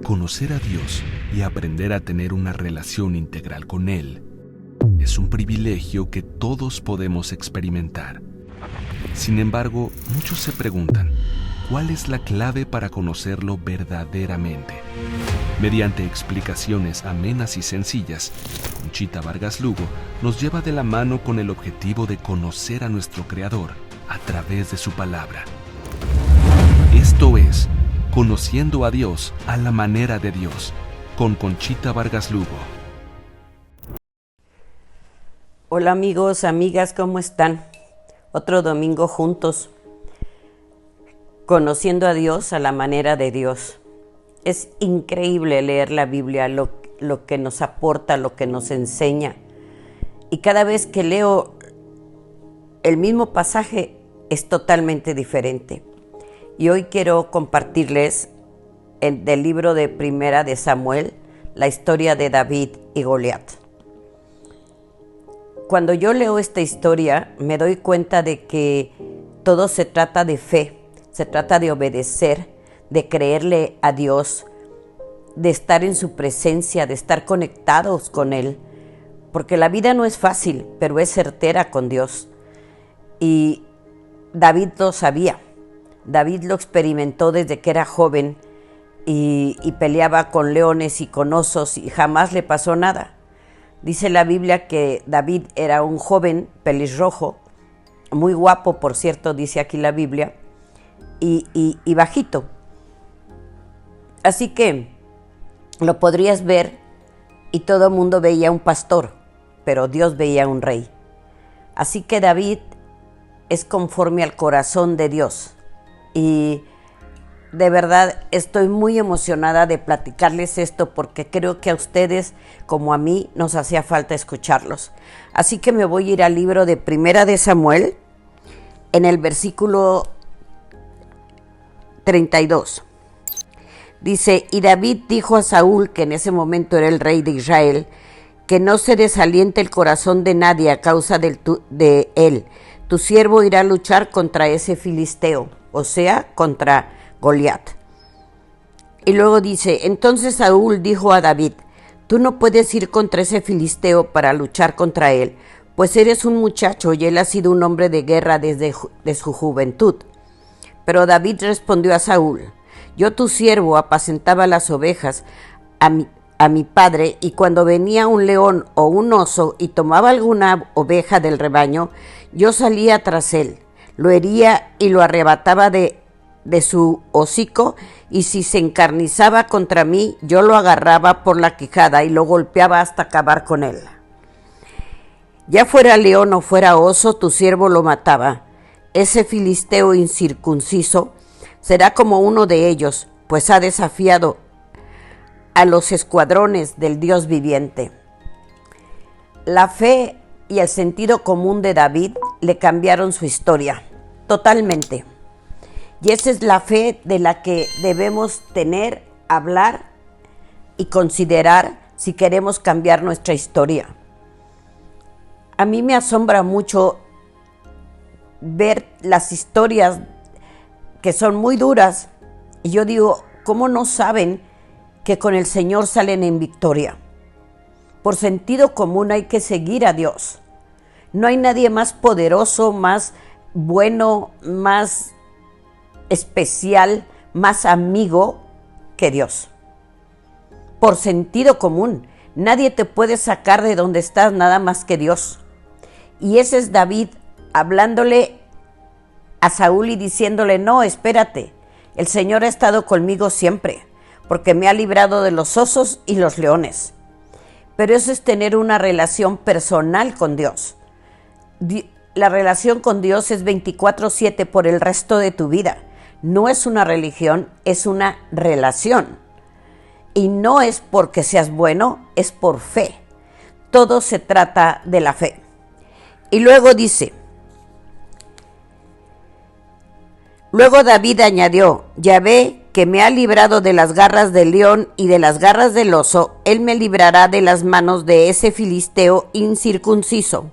Conocer a Dios y aprender a tener una relación integral con Él es un privilegio que todos podemos experimentar. Sin embargo, muchos se preguntan, ¿cuál es la clave para conocerlo verdaderamente? Mediante explicaciones amenas y sencillas, Conchita Vargas Lugo nos lleva de la mano con el objetivo de conocer a nuestro Creador a través de su palabra. Esto es Conociendo a Dios a la manera de Dios, con Conchita Vargas Lugo. Hola amigos, amigas, ¿cómo están? Otro domingo juntos, conociendo a Dios a la manera de Dios. Es increíble leer la Biblia, lo que nos aporta, lo que nos enseña. Y cada vez que leo el mismo pasaje es totalmente diferente. Y hoy quiero compartirles del libro de Primera de Samuel, la historia de David y Goliat. Cuando yo leo esta historia, me doy cuenta de que todo se trata de fe, se trata de obedecer, de creerle a Dios, de estar en su presencia, de estar conectados con Él. Porque la vida no es fácil, pero es certera con Dios. Y David lo sabía. David lo experimentó desde que era joven y peleaba con leones y con osos y jamás le pasó nada. Dice la Biblia que David era un joven pelirrojo, muy guapo, por cierto, dice aquí la Biblia, y bajito. Así que lo podrías ver y todo el mundo veía un pastor, pero Dios veía un rey. Así que David es conforme al corazón de Dios. Y de verdad estoy muy emocionada de platicarles esto porque creo que a ustedes, como a mí, nos hacía falta escucharlos. Así que me voy a ir al libro de Primera de Samuel, en el versículo 32. Dice, y David dijo a Saúl, que en ese momento era el rey de Israel, que no se desaliente el corazón de nadie a causa de él. Tu siervo irá a luchar contra ese filisteo, o sea, contra Goliat. Y luego dice, entonces Saúl dijo a David, tú no puedes ir contra ese filisteo para luchar contra él, pues eres un muchacho y él ha sido un hombre de guerra desde su juventud. Pero David respondió a Saúl, yo tu siervo apacentaba las ovejas a mi padre, y cuando venía un león o un oso y tomaba alguna oveja del rebaño, yo salía tras él, lo hería y lo arrebataba de su hocico, y si se encarnizaba contra mí, yo lo agarraba por la quijada y lo golpeaba hasta acabar con él. Ya fuera león o fuera oso, tu siervo lo mataba. Ese filisteo incircunciso será como uno de ellos, pues ha desafiado a los escuadrones del Dios viviente. La fe y el sentido común de David le cambiaron su historia totalmente. Y esa es la fe de la que debemos tener, hablar y considerar si queremos cambiar nuestra historia. A mí me asombra mucho ver las historias que son muy duras y yo digo, ¿cómo no saben que con el Señor salen en victoria? Por sentido común hay que seguir a Dios. No hay nadie más poderoso, más bueno, más especial, más amigo que Dios. Por sentido común, nadie te puede sacar de donde estás nada más que Dios. Y ese es David hablándole a Saúl y diciéndole, no, espérate, el Señor ha estado conmigo siempre, porque me ha librado de los osos y los leones. Pero eso es tener una relación personal con Dios. La relación con Dios es 24/7 por el resto de tu vida. No es una religión, es una relación. Y no es porque seas bueno, es por fe. Todo se trata de la fe. Y luego dice, luego David añadió, Yahvé, que me ha librado de las garras del león y de las garras del oso, él me librará de las manos de ese filisteo incircunciso.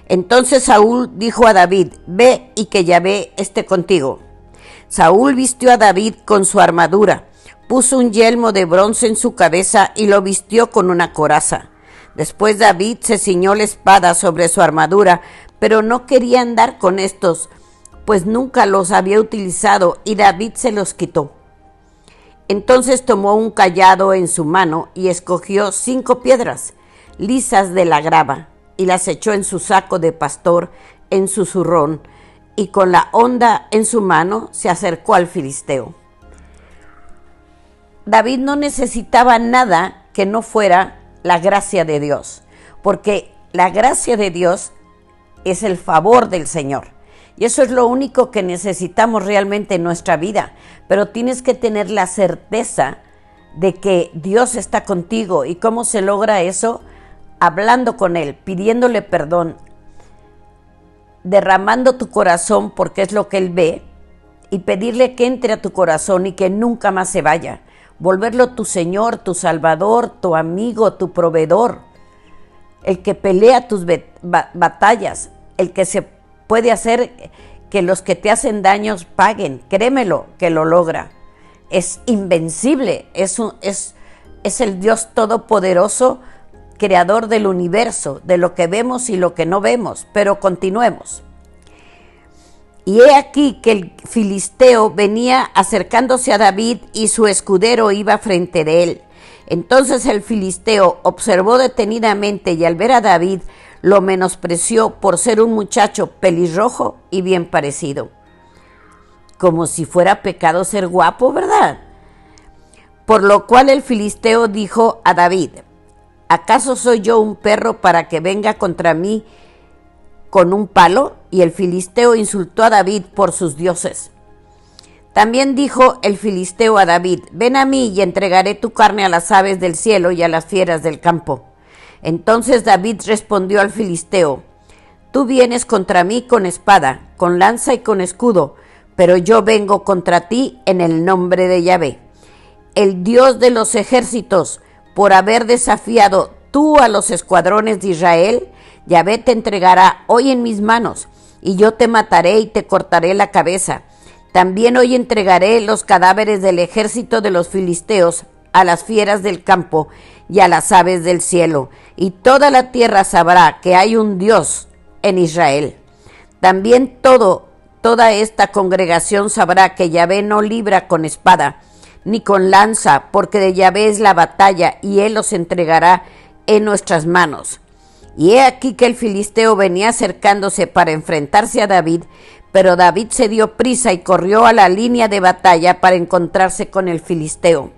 Entonces Saúl dijo a David, ve y que Yahvé esté contigo. Saúl vistió a David con su armadura, puso un yelmo de bronce en su cabeza y lo vistió con una coraza. Después David se ciñó la espada sobre su armadura, pero no quería andar con estos, pues nunca los había utilizado, y David se los quitó. Entonces tomó un cayado en su mano y escogió 5 piedras lisas de la grava y las echó en su saco de pastor, en su zurrón, y con la honda en su mano se acercó al filisteo. David no necesitaba nada que no fuera la gracia de Dios, porque la gracia de Dios es el favor del Señor. Y eso es lo único que necesitamos realmente en nuestra vida. Pero tienes que tener la certeza de que Dios está contigo. ¿Y cómo se logra eso? Hablando con Él, pidiéndole perdón, derramando tu corazón porque es lo que Él ve, y pedirle que entre a tu corazón y que nunca más se vaya. Volverlo tu Señor, tu Salvador, tu amigo, tu proveedor, el que pelea tus batallas, el que se puede hacer que los que te hacen daños paguen. Créemelo, que lo logra. Es invencible, es el Dios todopoderoso, creador del universo, de lo que vemos y lo que no vemos. Pero continuemos. Y he aquí que el filisteo venía acercándose a David y su escudero iba frente de él. Entonces el filisteo observó detenidamente y al ver a David lo menospreció por ser un muchacho pelirrojo y bien parecido. Como si fuera pecado ser guapo, ¿verdad? Por lo cual el filisteo dijo a David: ¿acaso soy yo un perro para que venga contra mí con un palo? Y el filisteo insultó a David por sus dioses. También dijo el filisteo a David: ven a mí y entregaré tu carne a las aves del cielo y a las fieras del campo. Entonces David respondió al filisteo: tú vienes contra mí con espada, con lanza y con escudo, pero yo vengo contra ti en el nombre de Yahvé, el Dios de los ejércitos, por haber desafiado tú a los escuadrones de Israel. Yahvé te entregará hoy en mis manos, y yo te mataré y te cortaré la cabeza. También hoy entregaré los cadáveres del ejército de los filisteos a las fieras del campo y a las aves del cielo, y toda la tierra sabrá que hay un Dios en Israel. También toda esta congregación sabrá que Yahvé no libra con espada ni con lanza, porque de Yahvé es la batalla, y él los entregará en nuestras manos. Y he aquí que el filisteo venía acercándose para enfrentarse a David, pero David se dio prisa y corrió a la línea de batalla para encontrarse con el filisteo.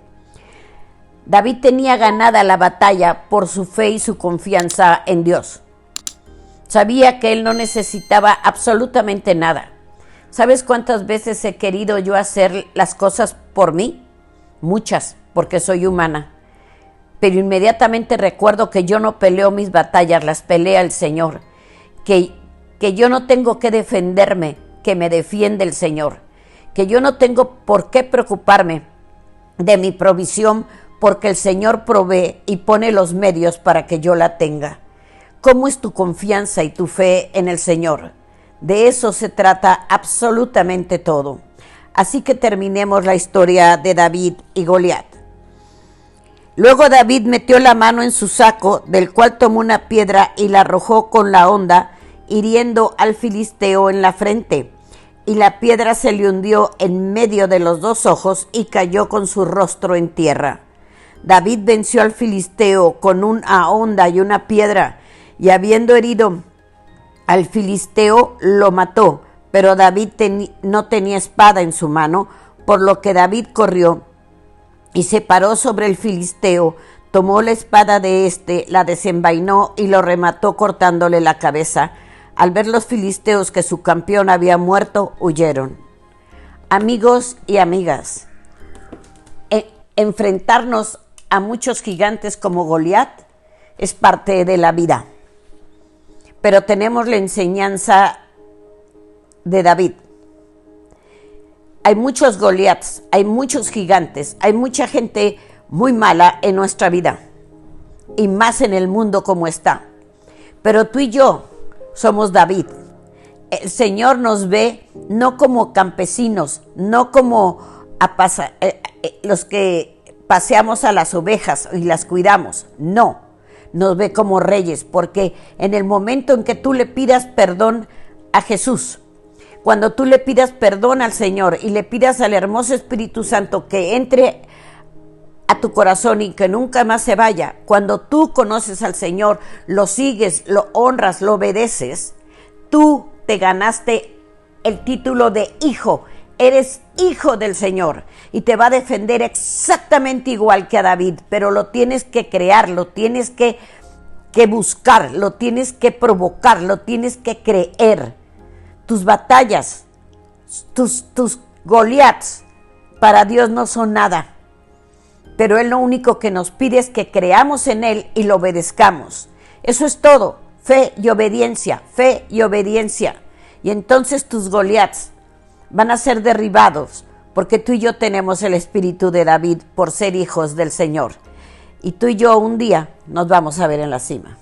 David tenía ganada la batalla por su fe y su confianza en Dios. Sabía que él no necesitaba absolutamente nada. ¿Sabes cuántas veces he querido yo hacer las cosas por mí? Muchas, porque soy humana. Pero inmediatamente recuerdo que yo no peleo mis batallas, las pelea el Señor. Que yo no tengo que defenderme, que me defiende el Señor. Que yo no tengo por qué preocuparme de mi provisión, porque el Señor provee y pone los medios para que yo la tenga. ¿Cómo es tu confianza y tu fe en el Señor? De eso se trata absolutamente todo. Así que terminemos la historia de David y Goliat. Luego David metió la mano en su saco, del cual tomó una piedra y la arrojó con la honda, hiriendo al filisteo en la frente. Y la piedra se le hundió en medio de los 2 ojos y cayó con su rostro en tierra. David venció al filisteo con una honda y una piedra, y habiendo herido al filisteo, lo mató. Pero David no tenía espada en su mano, por lo que David corrió y se paró sobre el filisteo, tomó la espada de éste, la desenvainó y lo remató cortándole la cabeza. Al ver los filisteos que su campeón había muerto, huyeron. Amigos y amigas, enfrentarnos a muchos gigantes como Goliat es parte de la vida. Pero tenemos la enseñanza de David. Hay muchos Goliats, hay muchos gigantes, hay mucha gente muy mala en nuestra vida, y más en el mundo como está. Pero tú y yo somos David. El Señor nos ve no como campesinos, no como los que paseamos a las ovejas y las cuidamos. No, nos ve como reyes, porque en el momento en que tú le pidas perdón a Jesús, cuando tú le pidas perdón al Señor y le pidas al hermoso Espíritu Santo que entre a tu corazón y que nunca más se vaya, cuando tú conoces al Señor, lo sigues, lo honras, lo obedeces, tú te ganaste el título de hijo. Eres hijo del Señor y te va a defender exactamente igual que a David, pero lo tienes que crear, lo tienes que buscar, lo tienes que provocar, lo tienes que creer. Tus batallas, tus Goliaths, para Dios no son nada, pero Él lo único que nos pide es que creamos en Él y lo obedezcamos. Eso es todo, fe y obediencia, fe y obediencia. Y entonces tus Goliaths van a ser derribados, porque tú y yo tenemos el espíritu de David por ser hijos del Señor. Y tú y yo un día nos vamos a ver en la cima.